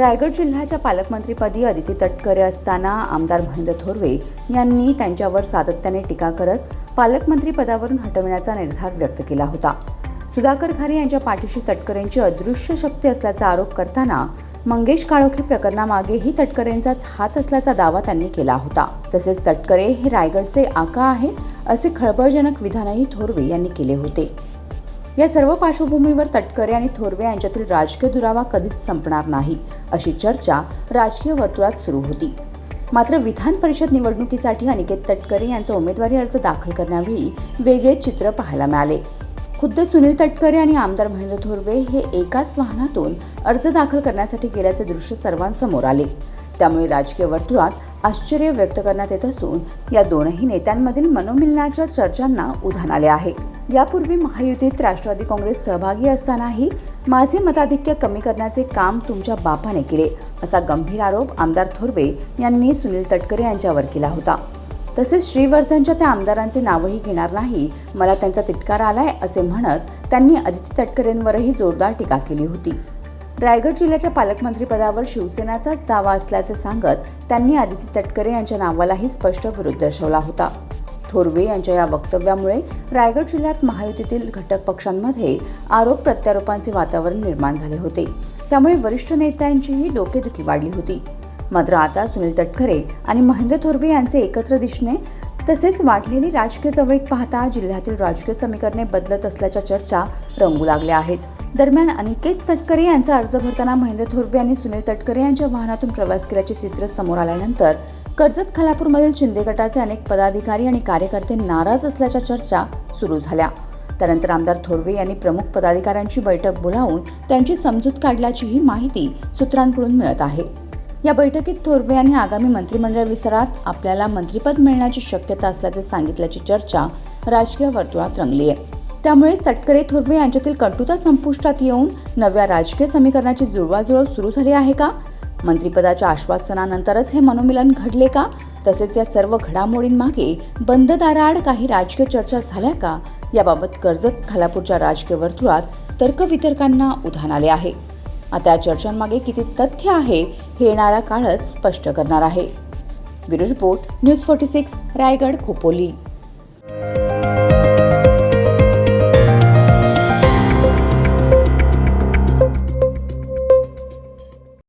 रायगड जिल्ह्याच्या पालकमंत्रीपदी अदिती तटकरे असताना आमदार महेंद्र थोरवे यांनी त्यांच्यावर सातत्याने टीका करत पालकमंत्रीपदावरून हटविण्याचा निर्धार व्यक्त केला होता. सुधाकर घारे यांच्या पाठीशी तटकरेंची अदृश्य शक्ती असल्याचा आरोप करताना मंगेश काळोखे प्रकरणामागेही तटकरेंचाच हात असल्याचा दावा त्यांनी केला होता. तसेच तटकरे हे रायगडचे आका आहेत असे खळबळजनक विधानही थोरवे यांनी केले होते. या सर्व पार्श्वभूमीवर तटकरे आणि थोरवे यांच्यातील राजकीय दुरावा कधीच संपणार नाही अशी चर्चा राजकीय वर्तुळात सुरू होती. मात्र विधान परिषद निवडणुकीसाठी अनिकेत तटकरे यांचा उमेदवारी अर्ज दाखल करण्यावेळी वेगळे चित्र पाहायला मिळाले. खुद्द सुनील तटकरे आणि आमदार महेंद्र थोरवे हे एकाच वाहनातून अर्ज दाखल करण्यासाठी गेल्याचे दृश्य सर्वांसमोर आले. त्यामुळे राजकीय वर्तुळात आश्चर्य व्यक्त करण्यात येत असून या दोनही नेत्यांमधील मनोमिलनाच्या चर्चांना उधाण आले आहे. यापूर्वी महायुतीत राष्ट्रवादी काँग्रेस सहभागी असतानाही माझे मताधिक्य कमी करण्याचे काम तुमच्या बापाने केले असा गंभीर आरोप आमदार थोरवे यांनी सुनील तटकरे यांच्यावर केला होता. तसेच श्रीवर्धनच्या त्या आमदारांचे नावही घेणार नाही, मला त्यांचा तिटकार आलाय असे म्हणत त्यांनी अदिती तटकरेंवरही जोरदार टीका केली होती. रायगड जिल्ह्याच्या पालकमंत्रीपदावर शिवसेनाचाच दावा असल्याचे सांगत त्यांनी अदिती तटकरे यांच्या नावालाही स्पष्ट विरोध दर्शवला होता. थोरवे यांच्या या वक्तव्यामुळे रायगड जिल्ह्यात महायुतीतील घटक पक्षांमध्ये आरोप प्रत्यारोपांचे वातावरण निर्माण झाले होते. त्यामुळे वरिष्ठ नेत्यांचीही डोकेदुखी वाढली होती. मात्र आता सुनील तटकरे आणि महेंद्र थोरवे यांचे एकत्र दिसणे तसेच वाढलेली राजकीय जवळीक पाहता जिल्ह्यातील राजकीय समीकरणे बदलत असल्याच्या चर्चा रंगू लागल्या आहेत. दरम्यान अनिकेत तटकरे यांचा अर्ज भरताना महेंद्र थोरवे यांनी सुनील तटकरे यांच्या वाहनातून प्रवास केल्याचे चित्र समोर आल्यानंतर कर्जत खालापूरमधील शिंदे गटाचे अनेक पदाधिकारी आणि कार्यकर्ते नाराज असल्याच्या चर्चा सुरू झाल्या. त्यानंतर आमदार थोरवे यांनी प्रमुख पदाधिकाऱ्यांची बैठक बोलावून त्यांची समजूत काढल्याचीही माहिती सूत्रांकडून मिळत आहे. या बैठकीत थोरवे यांनी आगामी मंत्रिमंडळ विस्तारात आपल्याला मंत्रिपद मिळण्याची शक्यता असल्याचे सांगितल्याची चर्चा राजकीय वर्तुळात रंगली आहे. त्यामुळेच तटकरे थोरवे यांच्यातील कटुता संपुष्टात येऊन नव्या राजकीय समीकरणाची जुळवाजुळव सुरू झाली आहे का? मंत्रिपदाच्या आश्वासनानंतरच हे मनोमिलन घडले का? तसेच या सर्व घडामोडींमागे बंद दाराआड काही राजकीय चर्चा झाल्या का? याबाबत कर्जत खालापूरच्या राजकीय वर्तुळात तर्कवितर्कांना उधाण आले आहे. आता या चर्चांमागे किती तथ्य आहे हे येणारा काळच स्पष्ट करणार आहे. Bureau report, news 46, Raigad Khopoli.